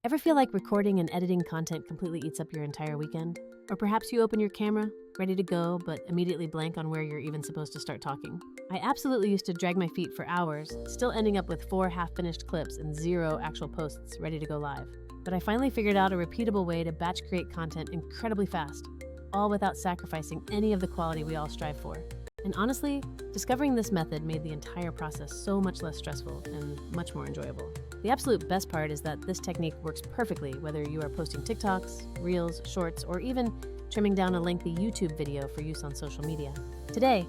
Ever feel like recording and editing content completely eats up your entire weekend? Or perhaps you open your camera, ready to go, but immediately blank on where you're even supposed to start talking? I absolutely used to drag my feet for hours, still ending up with 4 half-finished clips and 0 actual posts ready to go live. But I finally figured out a repeatable way to batch create content incredibly fast, all without sacrificing any of the quality we all strive for. And honestly, discovering this method made the entire process so much less stressful and much more enjoyable. The absolute best part is that this technique works perfectly whether you are posting TikToks, Reels, Shorts, or even trimming down a lengthy YouTube video for use on social media. Today,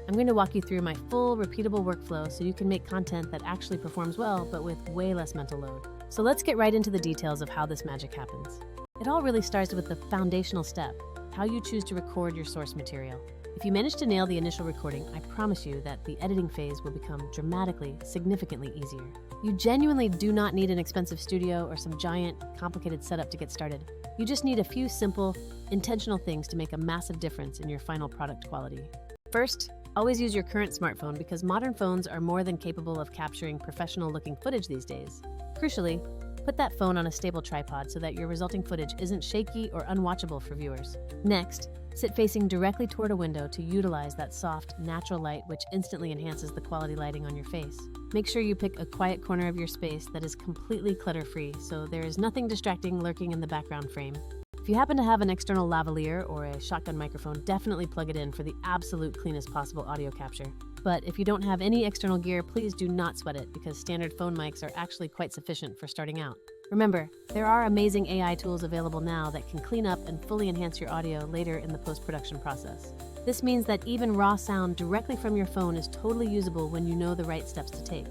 I'm going to walk you through my full repeatable workflow so you can make content that actually performs well but with way less mental load. So let's get right into the details of how this magic happens. It all really starts with the foundational step, how you choose to record your source material. If you manage to nail the initial recording, I promise you that the editing phase will become dramatically, significantly easier. You genuinely do not need an expensive studio or some giant, complicated setup to get started. You just need a few simple, intentional things to make a massive difference in your final product quality. First, always use your current smartphone because modern phones are more than capable of capturing professional-looking footage these days. Crucially, put that phone on a stable tripod so that your resulting footage isn't shaky or unwatchable for viewers. Next, sit facing directly toward a window to utilize that soft, natural light which instantly enhances the quality lighting on your face. Make sure you pick a quiet corner of your space that is completely clutter-free so there is nothing distracting lurking in the background frame. If you happen to have an external lavalier or a shotgun microphone, definitely plug it in for the absolute cleanest possible audio capture. But if you don't have any external gear, please do not sweat it because standard phone mics are actually quite sufficient for starting out. Remember, there are amazing AI tools available now that can clean up and fully enhance your audio later in the post-production process. This means that even raw sound directly from your phone is totally usable when you know the right steps to take.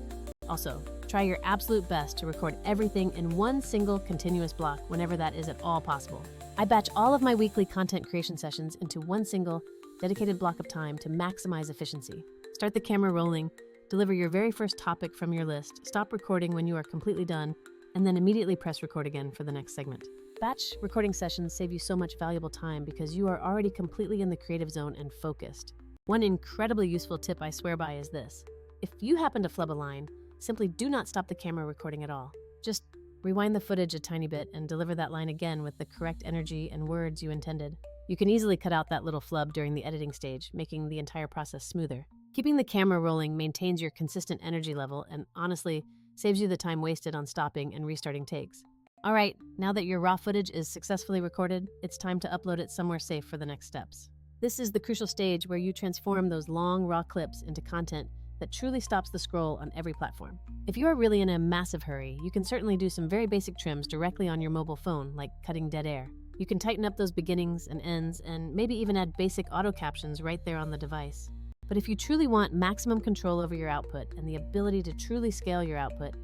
Also, try your absolute best to record everything in one single continuous block whenever that is at all possible. I batch all of my weekly content creation sessions into one single, dedicated block of time to maximize efficiency. Start the camera rolling, deliver your very first topic from your list, stop recording when you are completely done, and then immediately press record again for the next segment. Batch recording sessions save you so much valuable time because you are already completely in the creative zone and focused. One incredibly useful tip I swear by is this. If you happen to flub a line, simply do not stop the camera recording at all. Just rewind the footage a tiny bit and deliver that line again with the correct energy and words you intended. You can easily cut out that little flub during the editing stage, making the entire process smoother. Keeping the camera rolling maintains your consistent energy level and honestly saves you the time wasted on stopping and restarting takes. All right, now that your raw footage is successfully recorded, it's time to upload it somewhere safe for the next steps. This is the crucial stage where you transform those long raw clips into content that truly stops the scroll on every platform. If you are really in a massive hurry, you can certainly do some very basic trims directly on your mobile phone, like cutting dead air. You can tighten up those beginnings and ends and maybe even add basic auto captions right there on the device. But if you truly want maximum control over your output and the ability to truly scale your output,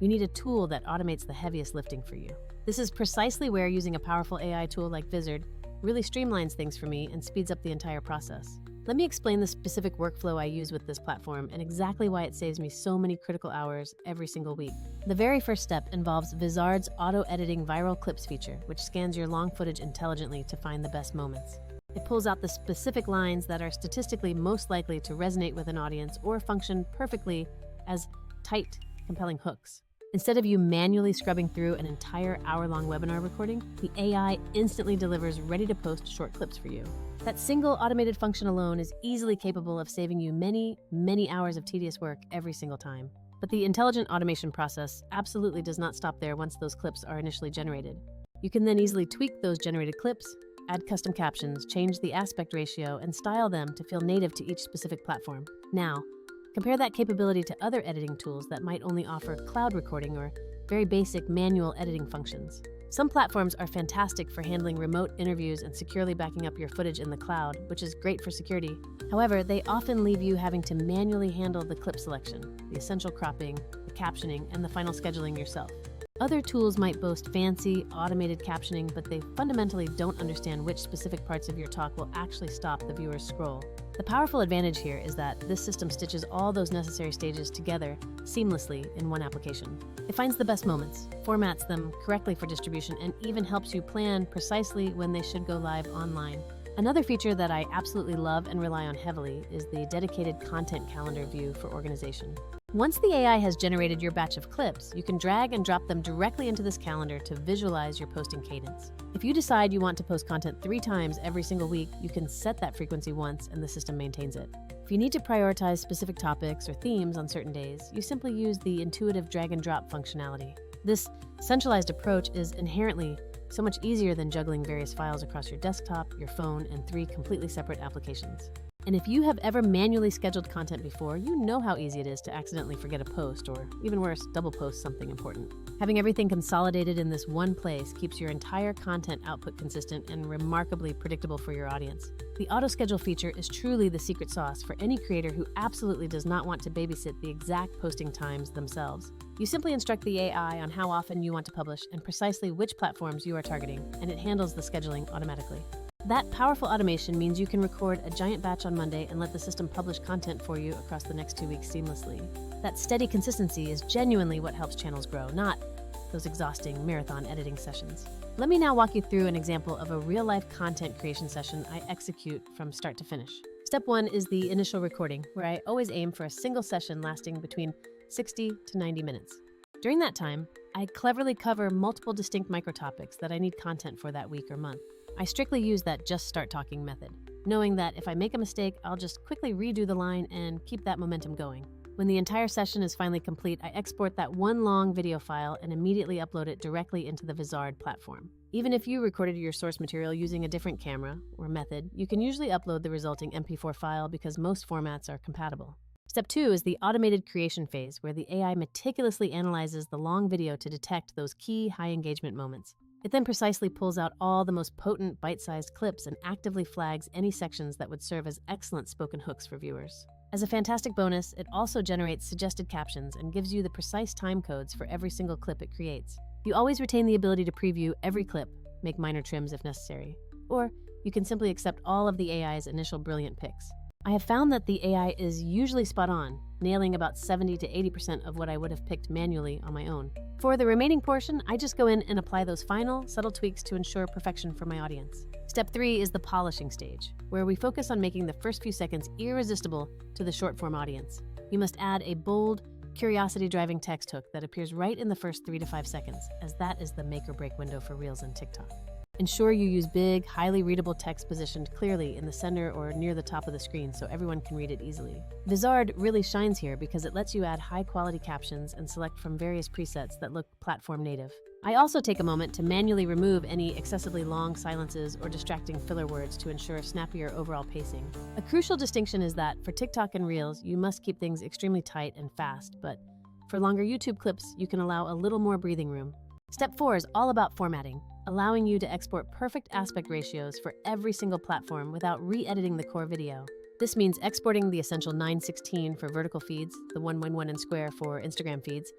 you need a tool that automates the heaviest lifting for you. This is precisely where using a powerful AI tool like Vizard really streamlines things for me and speeds up the entire process. Let me explain the specific workflow I use with this platform and exactly why it saves me so many critical hours every single week. The very first step involves Vizard's auto-editing viral clips feature, which scans your long footage intelligently to find the best moments. It pulls out the specific lines that are statistically most likely to resonate with an audience or function perfectly as tight, compelling hooks. Instead of you manually scrubbing through an entire hour-long webinar recording, the AI instantly delivers ready-to-post short clips for you. That single automated function alone is easily capable of saving you many, many hours of tedious work every single time. But the intelligent automation process absolutely does not stop there once those clips are initially generated. You can then easily tweak those generated clips, add custom captions, change the aspect ratio, and style them to feel native to each specific platform. Now, compare that capability to other editing tools that might only offer cloud recording or very basic manual editing functions. Some platforms are fantastic for handling remote interviews and securely backing up your footage in the cloud, which is great for security. However, they often leave you having to manually handle the clip selection, the essential cropping, the captioning, and the final scheduling yourself. Other tools might boast fancy, automated captioning, but they fundamentally don't understand which specific parts of your talk will actually stop the viewer's scroll. The powerful advantage here is that this system stitches all those necessary stages together seamlessly in one application. It finds the best moments, formats them correctly for distribution, and even helps you plan precisely when they should go live online. Another feature that I absolutely love and rely on heavily is the dedicated content calendar view for organization. Once the AI has generated your batch of clips, you can drag and drop them directly into this calendar to visualize your posting cadence. If you decide you want to post content 3 times every single week, you can set that frequency once and the system maintains it. If you need to prioritize specific topics or themes on certain days, you simply use the intuitive drag and drop functionality. This centralized approach is inherently so much easier than juggling various files across your desktop, your phone, and 3 completely separate applications. And if you have ever manually scheduled content before, you know how easy it is to accidentally forget a post, or even worse, double post something important. Having everything consolidated in this one place keeps your entire content output consistent and remarkably predictable for your audience. The auto-schedule feature is truly the secret sauce for any creator who absolutely does not want to babysit the exact posting times themselves. You simply instruct the AI on how often you want to publish and precisely which platforms you are targeting, and it handles the scheduling automatically. That powerful automation means you can record a giant batch on Monday and let the system publish content for you across the next 2 weeks seamlessly. That steady consistency is genuinely what helps channels grow, not those exhausting marathon editing sessions. Let me now walk you through an example of a real-life content creation session I execute from start to finish. Step 1 is the initial recording, where I always aim for a single session lasting between 60 to 90 minutes. During that time, I cleverly cover multiple distinct microtopics that I need content for that week or month. I strictly use that just start talking method, knowing that if I make a mistake, I'll just quickly redo the line and keep that momentum going. When the entire session is finally complete, I export that one long video file and immediately upload it directly into the Vizard platform. Even if you recorded your source material using a different camera or method, you can usually upload the resulting MP4 file because most formats are compatible. Step 2 is the automated creation phase, where the AI meticulously analyzes the long video to detect those key high engagement moments. It then precisely pulls out all the most potent bite-sized clips and actively flags any sections that would serve as excellent spoken hooks for viewers. As a fantastic bonus, it also generates suggested captions and gives you the precise time codes for every single clip it creates. You always retain the ability to preview every clip, make minor trims if necessary, or you can simply accept all of the AI's initial brilliant picks. I have found that the AI is usually spot on, nailing about 70 to 80% of what I would have picked manually on my own. For the remaining portion, I just go in and apply those final, subtle tweaks to ensure perfection for my audience. Step 3 is the polishing stage, where we focus on making the first few seconds irresistible to the short-form audience. You must add a bold, curiosity-driving text hook that appears right in the first 3 to 5 seconds, as that is the make-or-break window for Reels and TikTok. Ensure you use big, highly readable text positioned clearly in the center or near the top of the screen so everyone can read it easily. Vizard really shines here because it lets you add high-quality captions and select from various presets that look platform native. I also take a moment to manually remove any excessively long silences or distracting filler words to ensure snappier overall pacing. A crucial distinction is that for TikTok and Reels, you must keep things extremely tight and fast, but for longer YouTube clips, you can allow a little more breathing room. Step 4 is all about formatting, allowing you to export perfect aspect ratios for every single platform without re-editing the core video. This means exporting the essential 9:16 for vertical feeds, the 1:1 in square for Instagram feeds,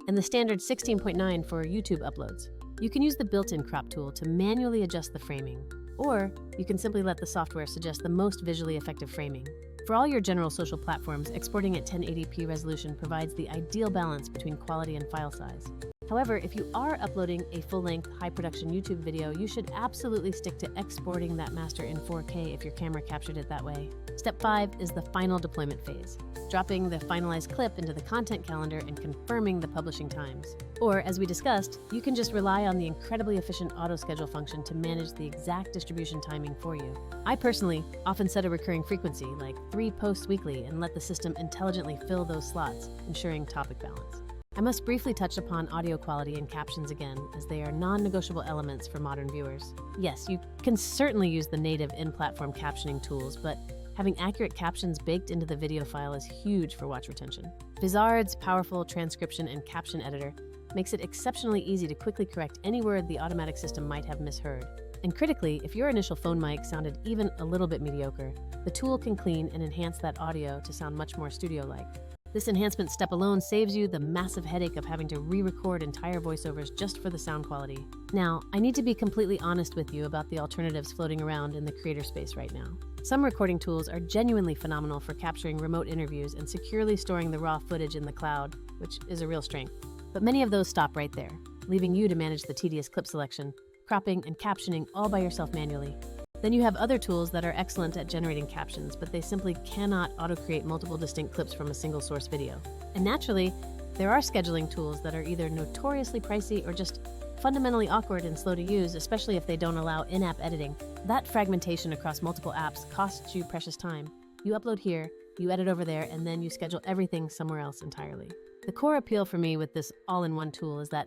and the standard 16:9 for YouTube uploads. You can use the built-in crop tool to manually adjust the framing, or you can simply let the software suggest the most visually effective framing. For all your general social platforms, exporting at 1080p resolution provides the ideal balance between quality and file size. However, if you are uploading a full-length, high-production YouTube video, you should absolutely stick to exporting that master in 4K if your camera captured it that way. Step 5 is the final deployment phase, dropping the finalized clip into the content calendar and confirming the publishing times. Or, as we discussed, you can just rely on the incredibly efficient auto-schedule function to manage the exact distribution timing for you. I personally often set a recurring frequency, like 3 posts weekly, and let the system intelligently fill those slots, ensuring topic balance. I must briefly touch upon audio quality and captions again, as they are non-negotiable elements for modern viewers. Yes, you can certainly use the native in-platform captioning tools, but having accurate captions baked into the video file is huge for watch retention. Vizard's powerful transcription and caption editor makes it exceptionally easy to quickly correct any word the automatic system might have misheard. And critically, if your initial phone mic sounded even a little bit mediocre, the tool can clean and enhance that audio to sound much more studio-like. This enhancement step alone saves you the massive headache of having to re-record entire voiceovers just for the sound quality. Now, I need to be completely honest with you about the alternatives floating around in the creator space right now. Some recording tools are genuinely phenomenal for capturing remote interviews and securely storing the raw footage in the cloud, which is a real strength. But many of those stop right there, leaving you to manage the tedious clip selection, cropping, and captioning all by yourself manually. Then you have other tools that are excellent at generating captions, but they simply cannot auto-create multiple distinct clips from a single source video. And naturally, there are scheduling tools that are either notoriously pricey or just fundamentally awkward and slow to use, especially if they don't allow in-app editing. That fragmentation across multiple apps costs you precious time. You upload here, you edit over there, and then you schedule everything somewhere else entirely. The core appeal for me with this all-in-one tool is that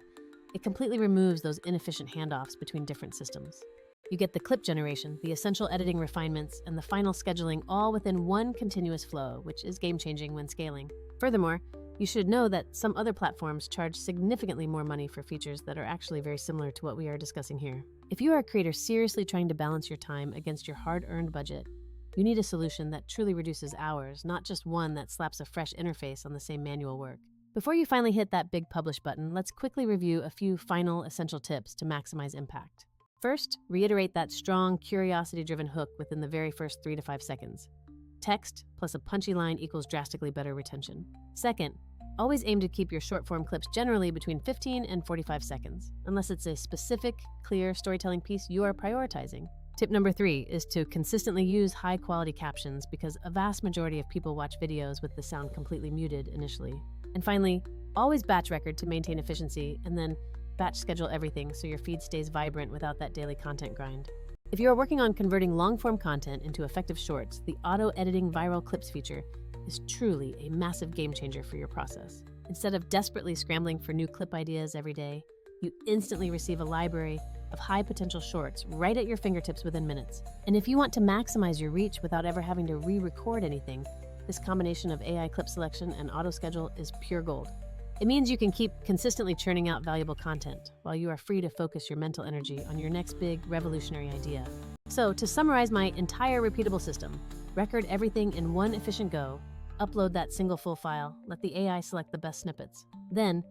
it completely removes those inefficient handoffs between different systems. You get the clip generation, the essential editing refinements, and the final scheduling all within one continuous flow, which is game-changing when scaling. Furthermore, you should know that some other platforms charge significantly more money for features that are actually very similar to what we are discussing here. If you are a creator seriously trying to balance your time against your hard-earned budget, you need a solution that truly reduces hours, not just one that slaps a fresh interface on the same manual work. Before you finally hit that big publish button, let's quickly review a few final essential tips to maximize impact. First, reiterate that strong, curiosity-driven hook within the very first 3 to 5 seconds. Text plus a punchy line equals drastically better retention. Second, always aim to keep your short-form clips generally between 15 and 45 seconds, unless it's a specific, clear storytelling piece you are prioritizing. Tip number 3 is to consistently use high-quality captions because a vast majority of people watch videos with the sound completely muted initially. And finally, always batch record to maintain efficiency, and then batch schedule everything so your feed stays vibrant without that daily content grind. If you are working on converting long-form content into effective shorts, the auto-editing viral clips feature is truly a massive game changer for your process. Instead of desperately scrambling for new clip ideas every day, you instantly receive a library of high-potential shorts right at your fingertips within minutes. And if you want to maximize your reach without ever having to re-record anything, this combination of AI clip selection and auto-schedule is pure gold. It means you can keep consistently churning out valuable content while you are free to focus your mental energy on your next big revolutionary idea. So, to summarize my entire repeatable system, record everything in one efficient go, upload that single full file, let the AI select the best snippets. Then,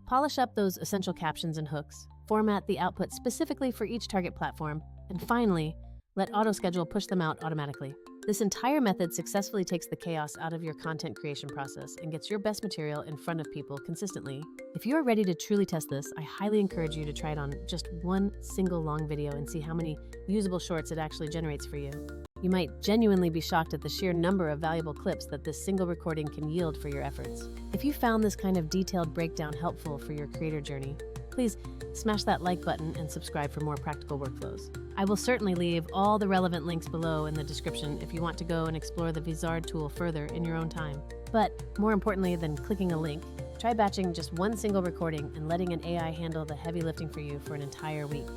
polish up those essential captions and hooks, format the output specifically for each target platform, and finally, let auto-schedule push them out automatically. This entire method successfully takes the chaos out of your content creation process and gets your best material in front of people consistently. If you are ready to truly test this, I highly encourage you to try it on just one single long video and see how many usable shorts it actually generates for you. You might genuinely be shocked at the sheer number of valuable clips that this single recording can yield for your efforts. If you found this kind of detailed breakdown helpful for your creator journey, please smash that like button and subscribe for more practical workflows. I will certainly leave all the relevant links below in the description if you want to go and explore the Vizard tool further in your own time. But more importantly than clicking a link, try batching just one single recording and letting an AI handle the heavy lifting for you for an entire week.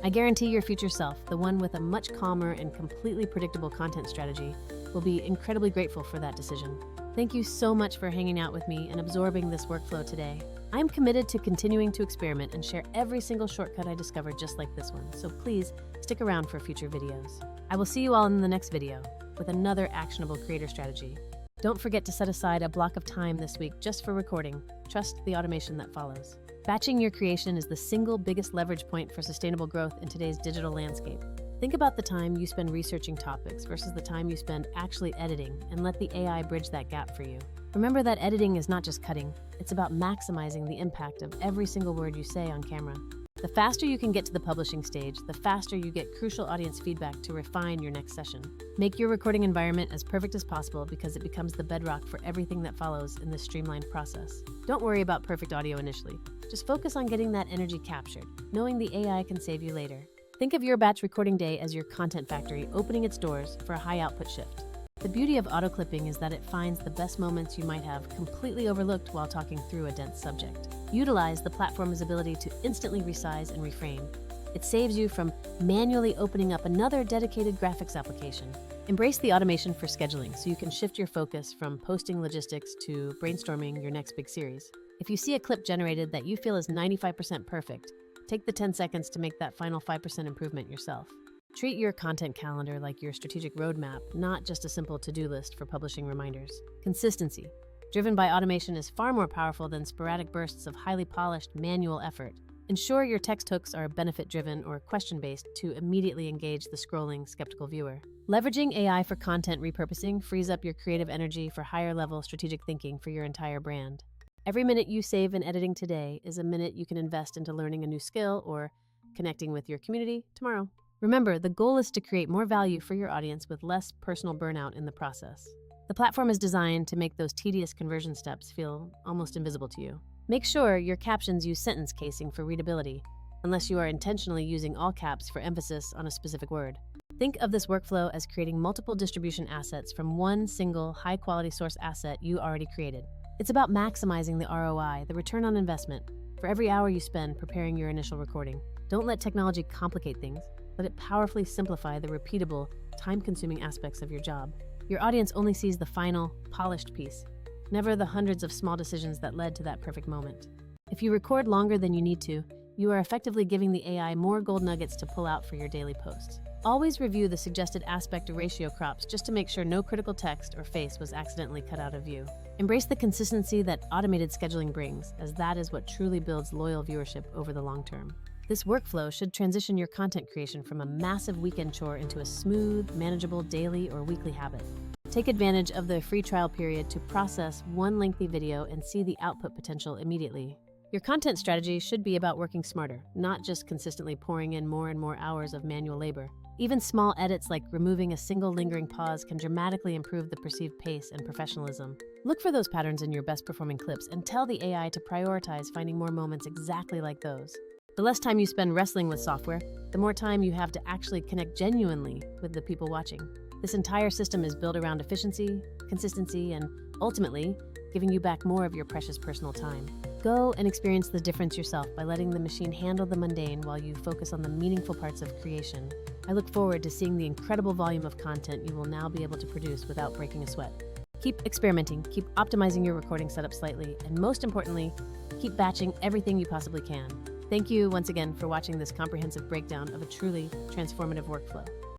I guarantee your future self, the one with a much calmer and completely predictable content strategy, will be incredibly grateful for that decision. Thank you so much for hanging out with me and absorbing this workflow today. I'm committed to continuing to experiment and share every single shortcut I discover just like this one, so please stick around for future videos. I will see you all in the next video with another actionable creator strategy. Don't forget to set aside a block of time this week just for recording. Trust the automation that follows. Batching your creation is the single biggest leverage point for sustainable growth in today's digital landscape. Think about the time you spend researching topics versus the time you spend actually editing, and let the AI bridge that gap for you. Remember that editing is not just cutting, it's about maximizing the impact of every single word you say on camera. The faster you can get to the publishing stage, the faster you get crucial audience feedback to refine your next session. Make your recording environment as perfect as possible because it becomes the bedrock for everything that follows in this streamlined process. Don't worry about perfect audio initially. Just focus on getting that energy captured, knowing the AI can save you later. Think of your batch recording day as your content factory opening its doors for a high output shift. The beauty of auto-clipping is that it finds the best moments you might have completely overlooked while talking through a dense subject. Utilize the platform's ability to instantly resize and reframe. It saves you from manually opening up another dedicated graphics application. Embrace the automation for scheduling so you can shift your focus from posting logistics to brainstorming your next big series. If you see a clip generated that you feel is 95% perfect, take the 10 seconds to make that final 5% improvement yourself. Treat your content calendar like your strategic roadmap, not just a simple to-do list for publishing reminders. Consistency, driven by automation, is far more powerful than sporadic bursts of highly polished manual effort. Ensure your text hooks are benefit-driven or question-based to immediately engage the scrolling, skeptical viewer. Leveraging AI for content repurposing frees up your creative energy for higher-level strategic thinking for your entire brand. Every minute you save in editing today is a minute you can invest into learning a new skill or connecting with your community tomorrow. Remember, the goal is to create more value for your audience with less personal burnout in the process. The platform is designed to make those tedious conversion steps feel almost invisible to you. Make sure your captions use sentence casing for readability, unless you are intentionally using all caps for emphasis on a specific word. Think of this workflow as creating multiple distribution assets from one single high-quality source asset you already created. It's about maximizing the ROI, the return on investment, for every hour you spend preparing your initial recording. Don't let technology complicate things. Let it powerfully simplify the repeatable, time-consuming aspects of your job. Your audience only sees the final, polished piece, never the hundreds of small decisions that led to that perfect moment. If you record longer than you need to, you are effectively giving the AI more gold nuggets to pull out for your daily posts. Always review the suggested aspect or ratio crops just to make sure no critical text or face was accidentally cut out of view. Embrace the consistency that automated scheduling brings, as that is what truly builds loyal viewership over the long term. This workflow should transition your content creation from a massive weekend chore into a smooth, manageable daily or weekly habit. Take advantage of the free trial period to process one lengthy video and see the output potential immediately. Your content strategy should be about working smarter, not just consistently pouring in more and more hours of manual labor. Even small edits like removing a single lingering pause can dramatically improve the perceived pace and professionalism. Look for those patterns in your best performing clips and tell the AI to prioritize finding more moments exactly like those. The less time you spend wrestling with software, the more time you have to actually connect genuinely with the people watching. This entire system is built around efficiency, consistency, and ultimately, giving you back more of your precious personal time. Go and experience the difference yourself by letting the machine handle the mundane while you focus on the meaningful parts of creation. I look forward to seeing the incredible volume of content you will now be able to produce without breaking a sweat. Keep experimenting, keep optimizing your recording setup slightly, and most importantly, keep batching everything you possibly can. Thank you once again for watching this comprehensive breakdown of a truly transformative workflow.